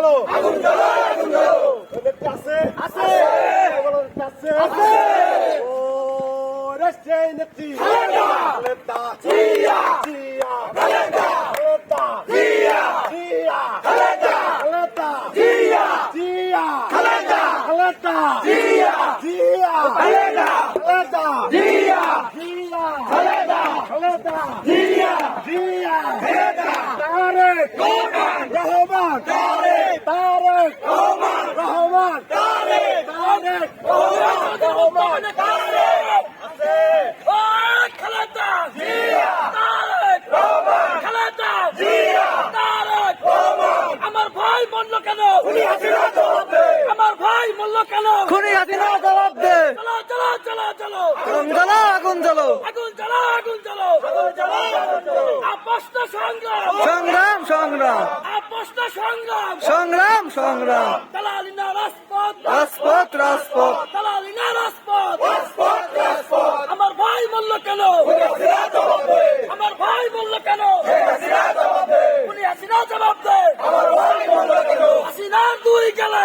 জ্বালো আগুন জ্বালো আগুন জ্বালো আছে আছে আছে আছে ও রাষ্ট্রীয় নেত্রী খালেদা খালেদা জিয়া জিয়া খালেদা খালেদা জিয়া জিয়া খালেদা খালেদা জিয়া জিয়া খালেদা খালেদা জিয়া জিয়া খালেদা খালেদা জিয়া জিয়া খালেদা খালেদা জিয়া জিয়া খালেদা তারেক রহমান রহমান তারেক তারেক রহমান রহমান তারেক তারেক রহমান তারেক আছে খালেদা জিয়া তারেক রহমান খালেদা জিয়া তারেক রহমান আমার ভাই মরল কেন খুনি হাসিনা জবাব দে আমার ভাই মরল কেন খুনি হাসিনা জবাব দে। চলো চলো চলো চলো আগুন জ্বালো আগুন জ্বালো আগুন জ্বালো আগুন জ্বালো আগুন জ্বালো আগুন জ্বালো আপস্ত সংগ্রাম সংগ্রাম সংগ্রাম আপস্ত সংগ্রাম সংগ্রাম সংগ্রাম দালালিনা রাজপথ রাজপথ রাজপথ দালালিনা রাজপথ রাজপথ রাজপথ আমার ভাই মরল কেন হাসিনা জবাব দে আমার ভাই মরল কেন হাসিনা জবাব দে খুনি হাসিনা জবাব দে আমার ভাই বন্ধ কেন হাসিনার দুই গেলে